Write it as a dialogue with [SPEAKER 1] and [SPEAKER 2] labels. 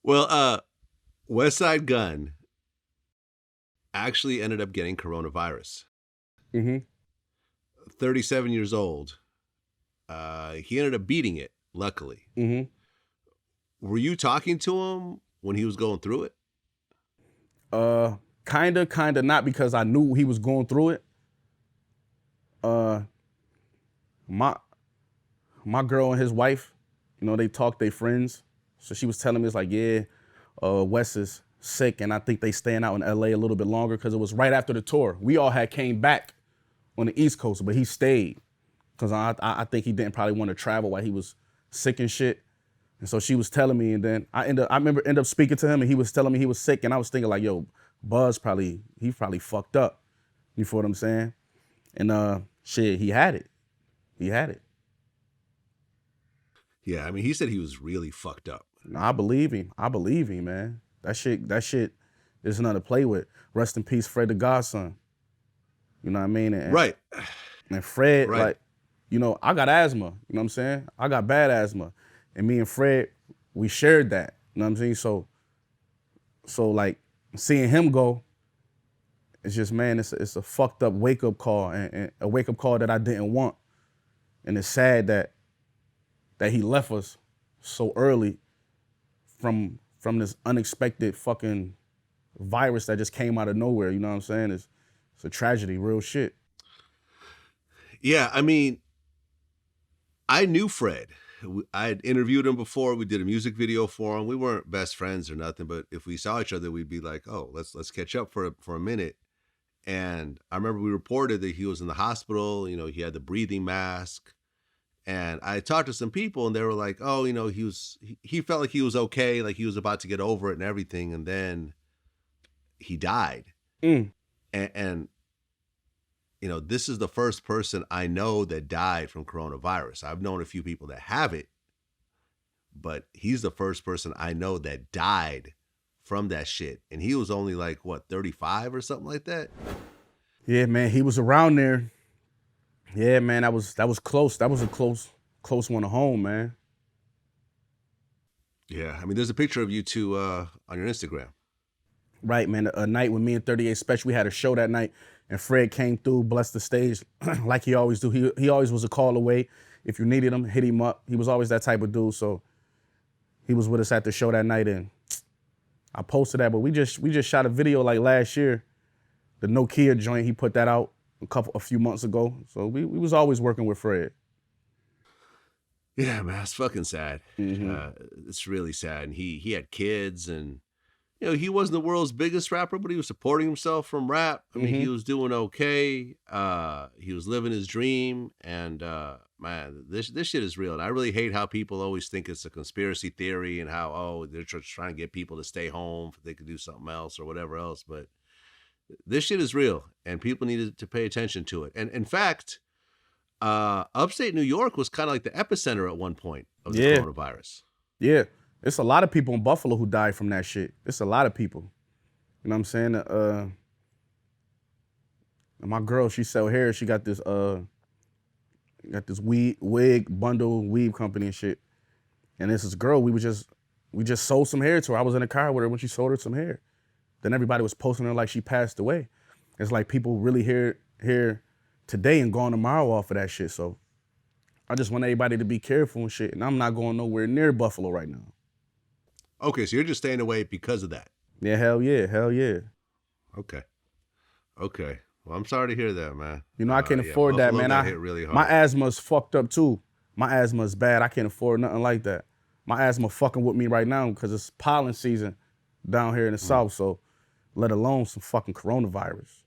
[SPEAKER 1] Well, Westside Gunn actually ended up getting coronavirus.
[SPEAKER 2] Mm-hmm.
[SPEAKER 1] 37 years old. He ended up beating it, luckily.
[SPEAKER 2] Mm-hmm.
[SPEAKER 1] Were you talking to him when he was going through it?
[SPEAKER 2] Kinda not, because I knew he was going through it. Uh, my my girl and his wife, they talk, they friends. So she was telling me, it's like, yeah, Wes is sick, and I think they staying out in LA a little bit longer because it was right after the tour. We all had came back on the East Coast, but he stayed because I think he didn't probably want to travel while he was sick and shit. And so she was telling me, and then I remember end up speaking to him, and he was telling me he was sick, and I was thinking like, yo, Buzz probably fucked up. You feel what I'm saying? And shit, he had it. He had it.
[SPEAKER 1] Yeah, I mean, he said he was really fucked up.
[SPEAKER 2] No, I believe him. I believe him, man. That shit is nothing to play with. Rest in peace, Fred the Godson. You know what I mean?
[SPEAKER 1] Right.
[SPEAKER 2] And Fred,
[SPEAKER 1] Right.
[SPEAKER 2] like, I got asthma. You know what I'm saying? I got bad asthma. And me and Fred, we shared that. You know what I'm saying? So like, seeing him go, it's just, man, it's a fucked up wake-up call, and a wake-up call that I didn't want. And it's sad that he left us so early from this unexpected fucking virus that just came out of nowhere. You know what I'm saying? It's a tragedy, real shit.
[SPEAKER 1] Yeah, I mean, I knew Fred. I had interviewed him before. We did a music video for him. We weren't best friends or nothing, but if we saw each other, we'd be like, "Oh, let's catch up for a minute." And I remember we reported that he was in the hospital. He had the breathing mask, and I talked to some people, and they were like, "Oh, he felt like he was okay, like he was about to get over it and everything," and then he died.
[SPEAKER 2] Mm.
[SPEAKER 1] And this is the first person I know that died from coronavirus. I've known a few people that have it, but he's the first person I know that died from that shit. And he was only like, what, 35 or something like that?
[SPEAKER 2] Yeah, man, he was around there. Yeah, man, that was close. That was a close one to home, man.
[SPEAKER 1] Yeah, I mean, there's a picture of you two on your Instagram.
[SPEAKER 2] Right, man. A night with me and 38 Special, we had a show that night, and Fred came through, blessed the stage like he always do. He always was a call away. If you needed him, hit him up. He was always that type of dude. So he was with us at the show that night, and I posted that. But we just shot a video like last year, the Nokia joint. He put that out a few months ago. So we was always working with Fred.
[SPEAKER 1] Yeah, man, it's fucking sad.
[SPEAKER 2] Mm-hmm.
[SPEAKER 1] It's really sad. And he had kids, and he wasn't the world's biggest rapper, but he was supporting himself from rap. I mean, he was doing okay. He was living his dream, and man, this shit is real. And I really hate how people always think it's a conspiracy theory and how they're just trying to get people to stay home if they could do something else or whatever else. But this shit is real, and people needed to pay attention to it. And in fact, upstate New York was kind of like the epicenter at one point of the coronavirus.
[SPEAKER 2] Yeah. It's a lot of people in Buffalo who died from that shit. It's a lot of people. You know what I'm saying? My girl, she sell hair. She got this wig bundle weave company and shit. And this girl, we just sold some hair to her. I was in the car with her when she sold her some hair. Then everybody was posting her like she passed away. It's like people really here today and gone tomorrow off of that shit. So I just want everybody to be careful and shit. And I'm not going nowhere near Buffalo right now.
[SPEAKER 1] Okay, so you're just staying away because of that?
[SPEAKER 2] Yeah, hell yeah.
[SPEAKER 1] Okay. Well, I'm sorry to hear that, man.
[SPEAKER 2] I can't afford that, man.
[SPEAKER 1] Hit really hard.
[SPEAKER 2] My asthma's fucked up too. My asthma is bad. I can't afford nothing like that. My asthma fucking with me right now because it's pollen season down here in the South, so let alone some fucking coronavirus.